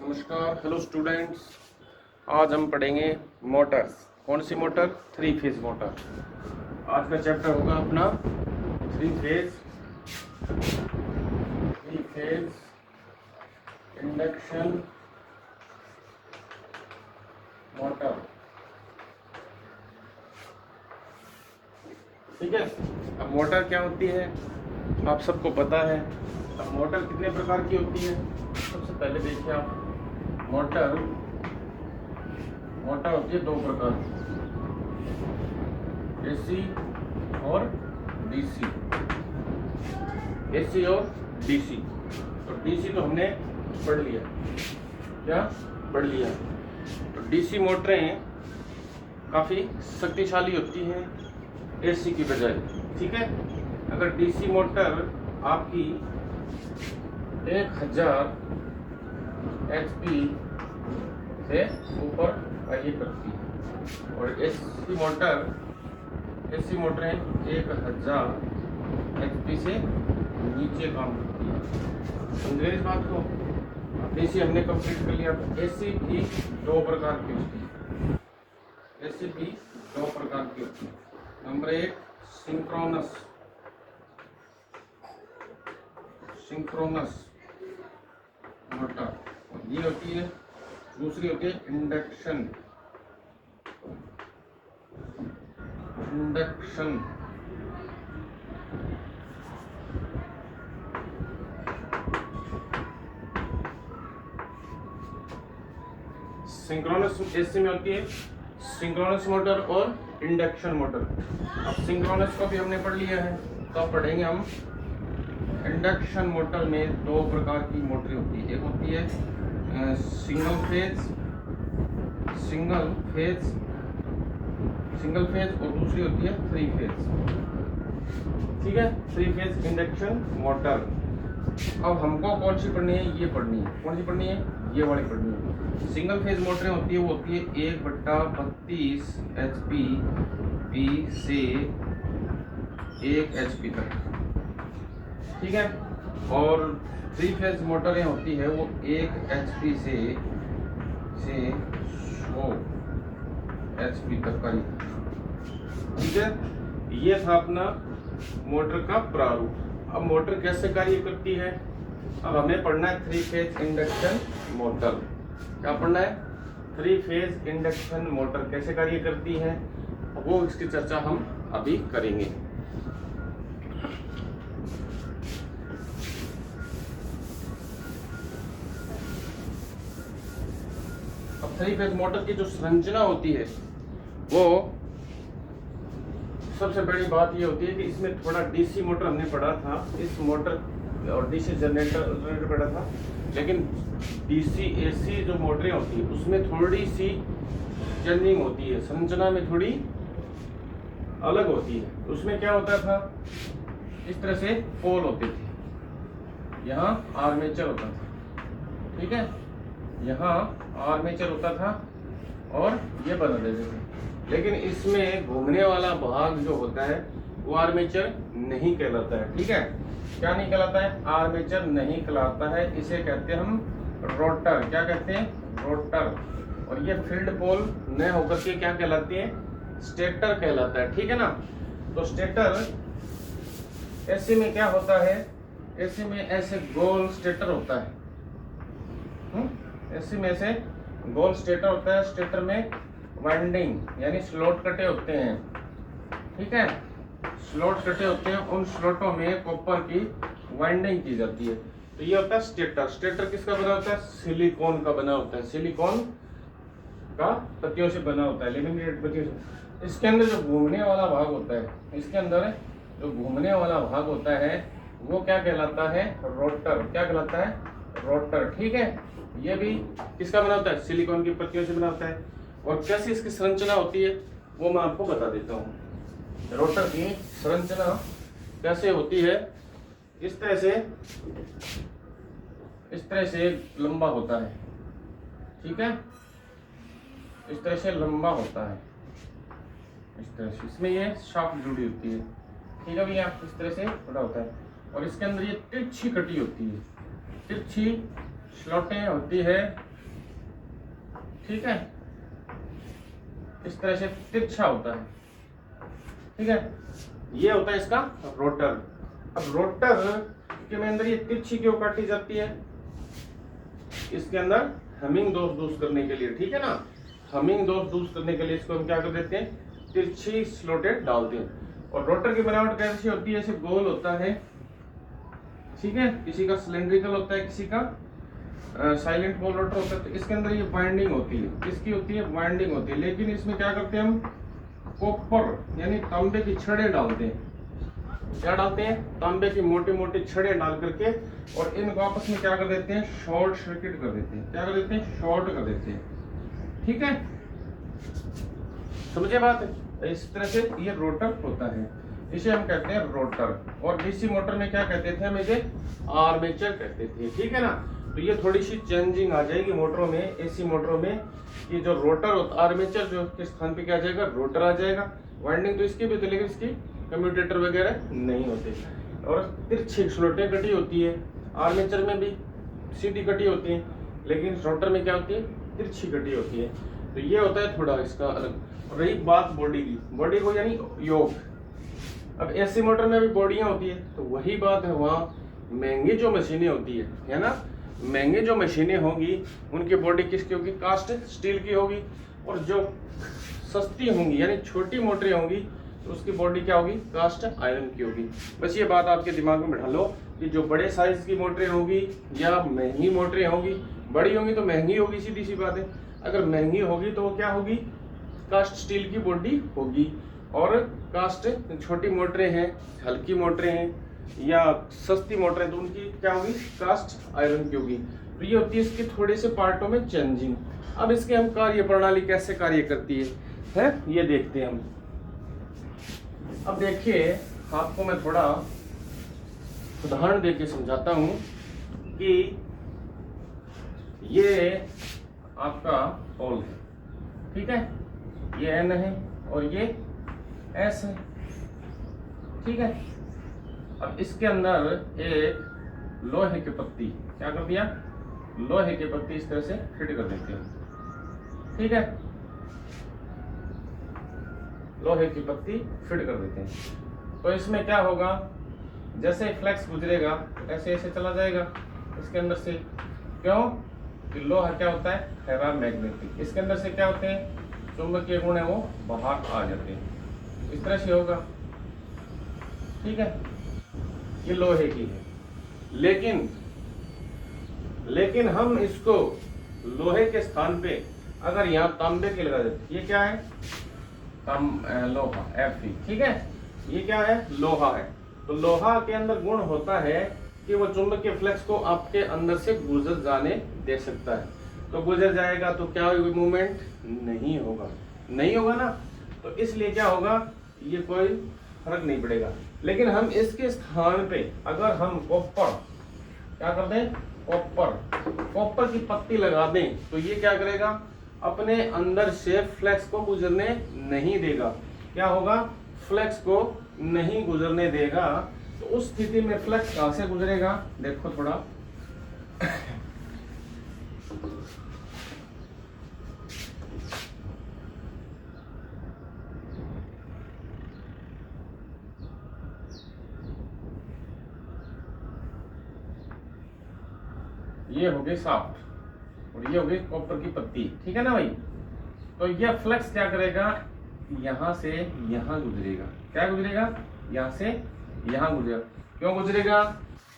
नमस्कार, hello students. आज हम पढ़ेंगे मोटर्स। कौन सी मोटर? Three phase motor. आज का चैप्टर होगा अपना थ्री फेज इंडक्शन मोटर। ठीक है। अब मोटर क्या होती है आप सबको पता है। अब मोटर कितने प्रकार की होती है? सबसे पहले देखिए आप, मोटर होती है दो प्रकार की, एसी और डीसी। एसी और डीसी। तो डीसी तो हमने पढ़ लिया, क्या पढ़ लिया? तो डीसी मोटरें काफ़ी शक्तिशाली होती हैं एसी की बजाय। ठीक है। अगर डीसी मोटर आपकी 1000 HP से ऊपर ये करती है और एसी मोटरें 1000 HP से नीचे काम करती है। समझे इस बात को? डीसी हमने कंप्लीट कर लिया। एसी भी दो प्रकार की होती है। एसी भी दो प्रकार की होती है। नंबर एक सिंक्रोनस मोटर, ये होती है। दूसरी होती है इंडक्शन सिंक्रोनस। एसी में होती है सिंक्रोनस मोटर और इंडक्शन मोटर। अब सिंक्रोनस को भी हमने पढ़ लिया है, तो अब पढ़ेंगे हम इंडक्शन मोटर में दो प्रकार की मोटर होती है। एक होती है सिंगल फेज और दूसरी होती है थ्री फेज। ठीक है, थ्री फेज इंडक्शन मोटर। अब हमको कौन सी पढ़नी है? ये पढ़नी है। कौन सी पढ़नी है? ये वाली पढ़नी है। सिंगल फेज मोटरें होती है, वो होती है 1/32 HP P से 1 HP तक। ठीक है। और थ्री फेज मोटरें होती है वो 1 HP से 100 HP तक का। ठीक है। ये था अपना मोटर का प्रारूप। अब मोटर कैसे कार्य करती है? अब हमें पढ़ना है थ्री फेज इंडक्शन मोटर। क्या पढ़ना है? थ्री फेज इंडक्शन मोटर कैसे कार्य करती है, वो इसकी चर्चा हम अभी करेंगे। अब थ्री फेज मोटर की जो संरचना होती है, वो सबसे बड़ी बात ये होती है कि इसमें थोड़ा डीसी मोटर हमने पढ़ा था, इस मोटर और डीसी जनरेटर पढ़ा था, लेकिन डीसी एसी जो मोटरें होती है उसमें थोड़ी सी चेंजिंग होती है, संरचना में थोड़ी अलग होती है। उसमें क्या होता था, इस तरह से पोल होते थे, यहाँ आर्मेचर होता था। ठीक है, यहाँ आर्मेचर होता था और ये बना देते थे। लेकिन इसमें घूमने वाला भाग जो होता है वो आर्मेचर नहीं कहलाता है। ठीक है, क्या नहीं कहलाता है? आर्मेचर नहीं कहलाता है। इसे कहते हैं हम रोटर। क्या कहते हैं? रोटर। और ये फील्ड पोल न होकर के क्या कहलाती है? स्टेटर कहलाता है। ठीक है ना। तो स्टेटर, एसी में क्या होता है? एसी में ऐसे गोल स्टेटर होता है। एसी में ऐसे गोल स्टेटर होता है। स्टेटर में वाइंडिंग यानी स्लॉट कटे होते हैं। ठीक है, स्लॉट कटे होते हैं, उन स्लॉटों में कॉपर की वाइंडिंग की जाती है। तो ये होता है स्टेटर। स्टेटर किसका बना होता है? सिलिकॉन का बना होता है। सिलिकॉन का पत्तियों से बना होता है, लेमिनेटेड पत्तियों से। इसके अंदर जो घूमने वाला भाग होता है, इसके अंदर जो घूमने वाला भाग होता है वो क्या कहलाता है? रोटर। क्या कहलाता है? रोटर। ठीक है, ये भी किसका बना होता है? सिलिकॉन की पत्तियों से बना होता है। और कैसी इसकी संरचना होती है वो मैं आपको बता देता हूँ। रोटर की संरचना कैसे होती है? इस तरह से लंबा होता है। ठीक है, इस तरह से लंबा होता है। इस तरह से इसमें ये शाफ्ट जुड़ी होती है। ठीक है भैया, इस तरह से बड़ा होता है और इसके अंदर ये तिरछी कटी होती है। तिरछी स्लॉटें होती है ठीक है, इस तरह से तिरछा होता है, ठीक है। ये होता है इसका रोटर। अब रोटर के अंदर ये तिरछी क्यों काटी जाती है? इसके अंदर हमिंग दोष दूर करने के लिए, ठीक है ना, हमिंग दोष दूर करने के लिए इसको हम क्या कर देते हैं, तिरछी स्लोटेड डालते हैं। और रोटर की बनावट कैसी होती है? ऐसे गोल होता है, ठीक है, किसी का सिलेंड्रिकल होता है, किसी का साइलेंट पोल रोटर होता है। तो इसके अंदर ये बाइंडिंग होती है, किसकी होती है? बाइंडिंग होती है। लेकिन इसमें क्या करते हैं हम, कॉपर यानी तांबे की छड़ें डालते हैं। क्या डालते हैं? तांबे की मोटी मोटी छड़ें डाल करके, और इनको आपस में क्या कर देते हैं, शॉर्ट सर्किट कर देते हैं। क्या कर देते हैं? शॉर्ट कर देते हैं, ठीक है, समझे बात? इस तरह से ये रोटर होता है, इसे हम कहते हैं रोटर। और डीसी मोटर में क्या कहते थे हम? इसे आर्मेचर कहते थे, ठीक है ना। तो ये थोड़ी सी चेंजिंग आ जाएगी मोटरों में, एसी मोटरों में, कि जो रोटर होता, आर्मेचर जो के स्थान पे क्या आ जाएगा, रोटर आ जाएगा। वाइंडिंग तो इसकी भी होती है, लेकिन इसकी कम्यूटेटर वगैरह नहीं होते। और तिरछी स्लोटें कटी होती है, आर्मेचर में भी सीधी कटी होती है, लेकिन रोटर में क्या होती है, तिरछी कटी होती है। तो ये होता है थोड़ा इसका अलग। रही बात बॉडी की, बॉडी को यानी योग। अब एसी मोटर में भी बॉडियां होती है, तो वही बात है, वहाँ महंगी जो मशीनें होती है ना, महंगी जो मशीनें होंगी उनकी बॉडी किसकी होगी? कास्ट स्टील की होगी। और जो सस्ती होंगी यानी छोटी मोटरें होंगी, तो उसकी बॉडी क्या होगी? कास्ट आयरन की होगी। बस ये बात आपके दिमाग में बैठा लो कि जो बड़े साइज की मोटरें होंगी या महंगी मोटरें होंगी, बड़ी होंगी तो महंगी होगी, सीधी सी बात है। अगर महंगी होगी तो वो क्या होगी? कास्ट स्टील की बॉडी होगी। और कास्ट छोटी मोटरें हैं, हल्की मोटरें हैं या सस्ती मोटरें, तो उनकी क्या होगी? कास्ट आयरन की होगी। तो ये होती है इसके थोड़े से पार्टों में चेंजिंग। अब इसके हम कार्य प्रणाली कैसे कार्य करती है ये देखते हैं हम। अब देखिए, आपको मैं थोड़ा उदाहरण देके समझाता हूं कि ये आपका पोल है, ठीक है, ये एन है और ये एस है, ठीक है। अब इसके अंदर एक लोहे की पत्ती, क्या कर दिया? लोहे की पत्ती इस तरह से फिट कर देते हैं, ठीक है, लोहे की पत्ती फिट कर देते हैं। तो इसमें क्या होगा? जैसे फ्लैक्स गुजरेगा ऐसे ऐसे चला जाएगा इसके अंदर से। क्यों? कि लोहा क्या होता है? फेरामैग्नेटिक। इसके अंदर से क्या होते हैं? चुंबकीय गुण है वो बाहर आ जाते हैं, इस तरह से होगा, ठीक है। ये लोहे की है, लेकिन हम इसको लोहे के स्थान पे अगर यहाँ तांबे की लगा देते, ये क्या है? लोहा, Fe, ठीक है, ये क्या है? लोहा है। तो लोहा के अंदर गुण होता है कि वो चुंबकीय फ्लक्स को आपके अंदर से गुजर जाने दे सकता है। तो गुजर जाएगा तो क्या होगी? मूवमेंट नहीं होगा, नहीं होगा ना। तो इसलिए क्या होगा? ये कोई फर्क नहीं पड़ेगा। लेकिन हम इसके स्थान पे अगर हम कॉपर क्या कर दें? कॉपर की पत्ती लगा दें, तो ये क्या करेगा? अपने अंदर से फ्लक्स को गुजरने नहीं देगा। क्या होगा? फ्लक्स को नहीं गुजरने देगा। तो उस स्थिति में फ्लक्स कहां से गुजरेगा? देखो थोड़ा ये हो गई साफ्ट और ये हो गई कॉपर की पत्ती, ठीक है ना भाई। तो यह फ्लक्स क्या करेगा? यहां से यहां गुजरेगा। क्या गुजरेगा? यहां से यहां गुजरेगा। क्यों गुजरेगा?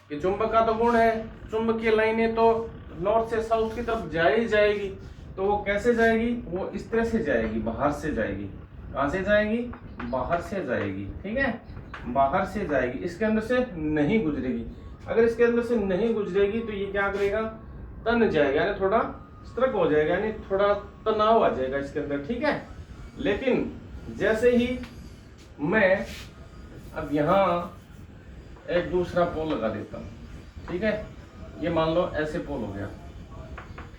कि चुंबक का तो गुण है, चुंबकीय लाइनें तो नॉर्थ से साउथ की तरफ जा ही जाएगी। तो वो कैसे जाएगी? वो इस तरह से जाएगी, बाहर से जाएगी। कहां से जाएगी? बाहर से जाएगी, ठीक है, बाहर से जाएगी, इसके अंदर से नहीं गुजरेगी। अगर इसके अंदर से नहीं गुजरेगी तो ये क्या करेगा? तन जाएगा, यानी थोड़ा स्ट्रक हो जाएगा, यानी थोड़ा तनाव आ जाएगा इसके अंदर, ठीक है। लेकिन जैसे ही मैं अब यहाँ एक दूसरा पोल लगा देता हूँ, ठीक है, ये मान लो ऐसे पोल हो गया,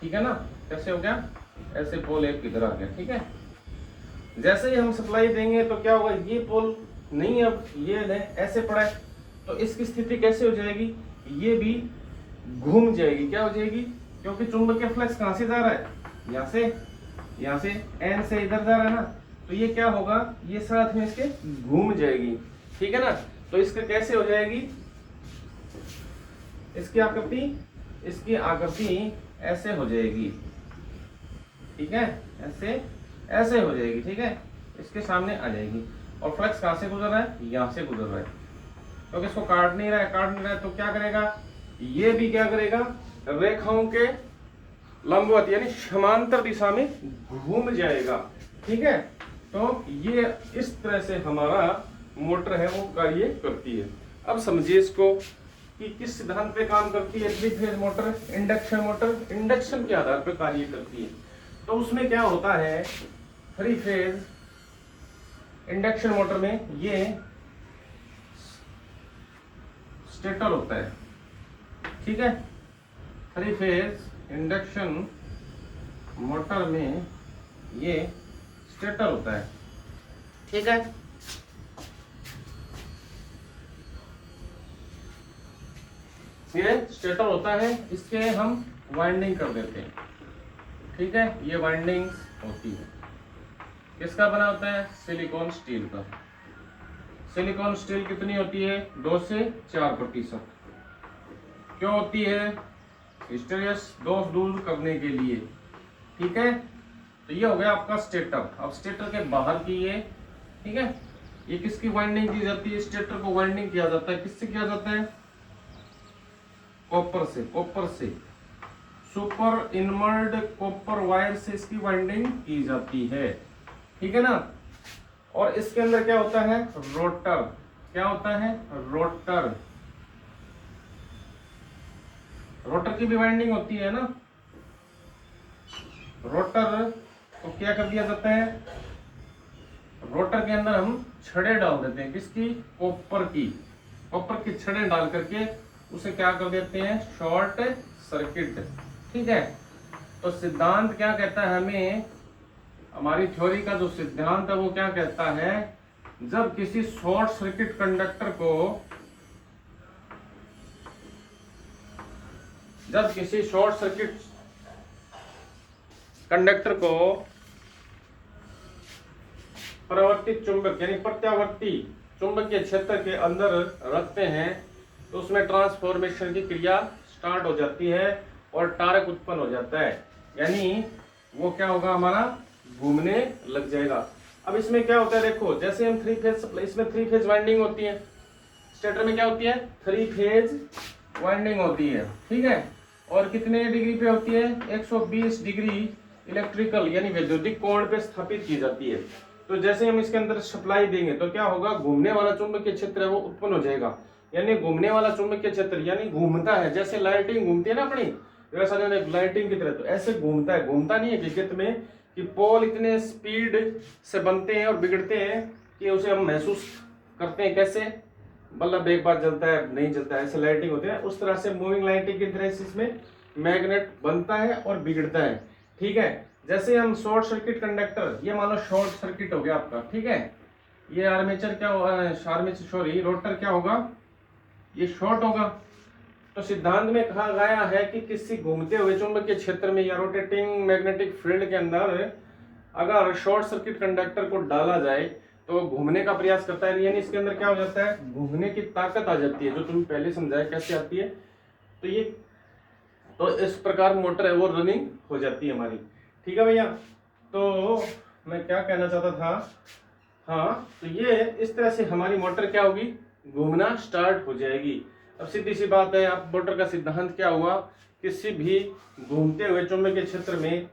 ठीक है ना, कैसे हो गया? ऐसे पोल एक इधर आ गया, ठीक है। जैसे ही हम सप्लाई देंगे तो क्या होगा? ये पोल नहीं, अब ये ऐसे पड़ा है, तो इसकी स्थिति कैसे हो जाएगी? ये भी घूम जाएगी। क्या हो जाएगी? क्योंकि चुंबकीय फ्लक्स कहां से जा रहा है? यहाँ से, यहाँ से एन से इधर जा रहा है ना, तो ये क्या होगा, ये साथ में इसके घूम जाएगी, ठीक है ना। तो इसका कैसे हो जाएगी, इसकी आकृति ऐसे हो जाएगी, ठीक है, ऐसे हो जाएगी, ठीक है, इसके सामने आ जाएगी। और फ्लक्स कहाँ से गुजर रहा है, यहाँ से गुजर रहा है, क्योंकि इसको काट नहीं रहा है, तो क्या करेगा, ये भी क्या करेगा, रेखाओं के लंबवत यानी समांतर दिशा में घूम जाएगा, ठीक है। तो ये इस तरह से हमारा मोटर है वो कार्य करती है। अब समझिए इसको कि किस सिद्धांत पे काम करती है three phase motor, induction motor induction के आधार पर कार्य करती है। तो उसमें क्या होता है, थ्री फेज इंडक्शन मोटर में ये स्टेटर होता है, ठीक है। थ्री फेज इंडक्शन मोटर में ये स्टेटर होता है, ठीक है। ये स्टेटर होता है, इसके हम वाइंडिंग कर देते हैं, ठीक है। ये वाइंडिंग्स होती है, किसका बना होता है, सिलिकॉन स्टील का। सिलिकॉन स्टील कितनी होती है, 2 से 4%। क्यों होती है, हिस्टेरियस दोष दूर करने के लिए, ठीक है। तो ये हो गया आपका स्टेटर। अब स्टेटर के बाहर की ये, ठीक है, ये किसकी वाइंडिंग की जाती है, स्टेटर को वाइंडिंग किया जाता है, किससे किया जाता है, कॉपर से सुपर इनमर्ड कॉपर वायर से इसकी वाइंडिंग की जाती है, ठीक है ना। और इसके अंदर क्या होता है, रोटर, क्या होता है, रोटर की भी वाइंडिंग होती है ना। रोटर को क्या कर दिया जाता है, रोटर के अंदर हम छड़े डाल देते हैं, किसकी, कॉपर की छड़े डाल करके उसे क्या कर देते हैं, शॉर्ट सर्किट, ठीक है। तो सिद्धांत क्या कहता है हमें, हमारी थ्योरी का जो सिद्धांत है वो क्या कहता है, जब किसी शॉर्ट सर्किट कंडक्टर को परावर्तित चुंबक यानी प्रत्यावर्ती चुंबकीय क्षेत्र के अंदर रखते हैं, तो उसमें ट्रांसफॉर्मेशन की क्रिया स्टार्ट हो जाती है और टार्क उत्पन्न हो जाता है, यानी वो क्या होगा, हमारा घूमने लग जाएगा। अब इसमें क्या होता है, देखो, जैसे हम थ्री फेज, इसमें थ्री फेज वाइंडिंग होती है, स्टेटर में क्या होती है, थ्री फेज वाइंडिंग होती है, ठीक है। और कितने डिग्री पे होती है, 120 डिग्री इलेक्ट्रिकल यानी वैद्युतिक कोण पे स्थापित की जाती है। तो जैसे हम इसके अंदर सप्लाई देंगे तो क्या होगा, घूमने वाला चुंबकीय क्षेत्र है वो उत्पन्न हो जाएगा, यानी घूमने वाला चुंबकीय क्षेत्र यानी घूमता है, जैसे लाइटिंग घूमती है ना अपनी, वैसा लाइटिंग की तरह, तो ऐसे घूमता है, घूमता नहीं है विद्युत में कि पोल इतने स्पीड से बनते हैं और बिगड़ते हैं कि उसे हम महसूस करते हैं, कैसे बल्ब एक बार जलता है नहीं जलता है, ऐसे लाइटिंग होती है, उस तरह से मूविंग लाइटिंग की तरह इसमें मैग्नेट बनता है और बिगड़ता है, ठीक है। जैसे हम शॉर्ट सर्किट कंडक्टर, ये मान लो शॉर्ट सर्किट हो गया आपका, ठीक है, ये आर्मेचर क्या होगा, रोटर क्या होगा, ये शॉर्ट होगा। तो सिद्धांत में कहा गया है कि किसी घूमते हुए चुंबकीय क्षेत्र में या रोटेटिंग मैग्नेटिक फील्ड के अंदर अगर शॉर्ट सर्किट कंडक्टर को डाला जाए तो घूमने का प्रयास करता है, यानी इसके अंदर क्या हो जाता है, घूमने की ताकत आ जाती है, जो तुम पहले समझाया कैसे आती है। तो इस प्रकार मोटर है वो रनिंग हो जाती है हमारी, ठीक है भैया। तो मैं क्या कहना चाहता था, हाँ, तो ये इस तरह से हमारी मोटर क्या होगी, घूमना स्टार्ट हो जाएगी। अब सीधी सी बात है, आप मोटर का सिद्धांत क्या हुआ, किसी भी घूमते हुए चुंबकीय क्षेत्र में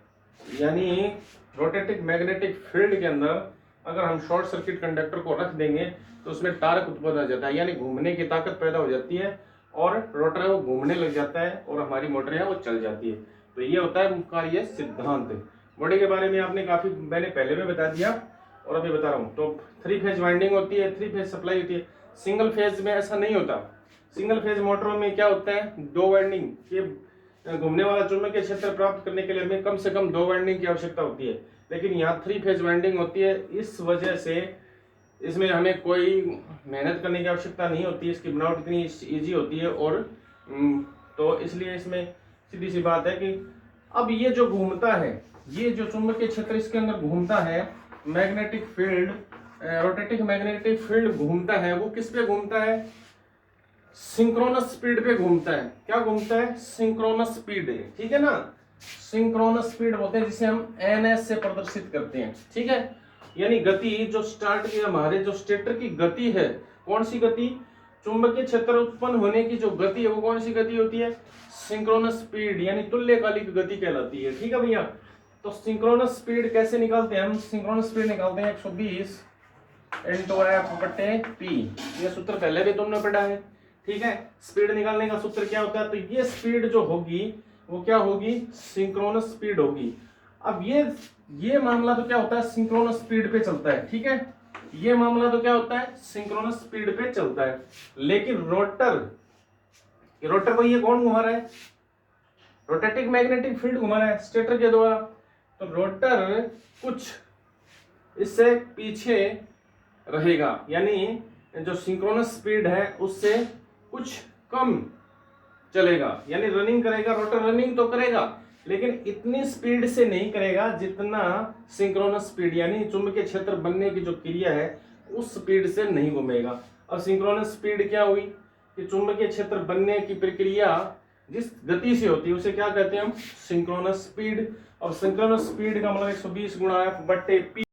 यानी रोटेटिंग मैग्नेटिक फील्ड के अंदर अगर हम शॉर्ट सर्किट कंडक्टर को रख देंगे तो उसमें टार्क उत्पन्न हो जाता है, यानी घूमने की ताकत पैदा हो जाती है और रोटर है वो घूमने लग जाता है और हमारी मोटर है वो चल जाती है। तो ये होता है कार्य सिद्धांत। बॉडी के बारे में आपने काफी मैंने पहले में बता दिया और अभी बता रहा हूँ। तो थ्री फेज वाइंडिंग होती है, थ्री फेज सप्लाई होती है, सिंगल फेज में ऐसा नहीं होता। सिंगल फेज मोटरों में क्या होता है, दो वाइंडिंग, ये घूमने वाला चुंबकीय क्षेत्र प्राप्त करने के लिए हमें कम से कम दो वाइंडिंग की आवश्यकता होती है, लेकिन यहाँ थ्री फेज वाइंडिंग होती है। इस वजह से इसमें हमें कोई मेहनत करने की आवश्यकता नहीं होती, इसकी बनावट इतनी इजी होती है और तो इसलिए इसमें सीधी सी बात है कि अब ये जो घूमता है, ये जो चुंबकीय क्षेत्र इसके अंदर घूमता है, magnetic field, rotating magnetic field घूमता है, वो किस पे घूमता है? सिंक्रोनस स्पीड पे घूमता है। क्या घूमता है? Synchronous speed. ठीक है ना, सिंक्रोनस स्पीड बोलते हैं, जिसे हम ns से प्रदर्शित करते हैं। ठीक है, यानी गति जो स्टार्ट की हमारे जो स्टेटर की गति है, कौन सी गति? चुंबकीय क्षेत्र उत्पन्न होने की जो गति है वो कौन सी गति होती है? सिंक्रोनस स्पीड, यानी तुल्यकालिक गति कहलाती है। ठीक है भैया, तो सिंक्रोनस स्पीड कैसे निकालते हैं हम? सिंक्रोनस स्पीड निकालते हैं 120 इंटू एफ बटे पी। ये सूत्र पहले भी तुमने पढ़ा है। ठीक है, स्पीड निकालने का सूत्र क्या होता है? तो ये स्पीड जो होगी वो क्या होगी? सिंक्रोनस स्पीड होगी। अब ये मामला तो क्या होता है? सिंक्रोनस स्पीड पे चलता है। ठीक है, ये मामला तो क्या होता है? सिंक्रोनस स्पीड पे चलता है। लेकिन रोटर को ये कौन घुमा रहा है? रोटेटिंग मैग्नेटिक फील्ड घुमा रहा है स्टेटर के द्वारा। तो रोटर कुछ इससे पीछे रहेगा, यानी जो सिंक्रोनस स्पीड है उससे कुछ कम चलेगा, यानी रनिंग करेगा। रोटर रनिंग तो करेगा लेकिन इतनी स्पीड से नहीं करेगा जितना सिंक्रोनस स्पीड, यानी चुंबकीय क्षेत्र बनने की जो क्रिया है उस स्पीड से नहीं घूमेगा। अब सिंक्रोनस स्पीड क्या हुई कि चुंबकीय क्षेत्र बनने की प्रक्रिया जिस गति से होती है उसे क्या कहते हैं हम? Synchronous speed. अब सिंक्रोनस स्पीड का मतलब 120 गुणा एफ बटे पी।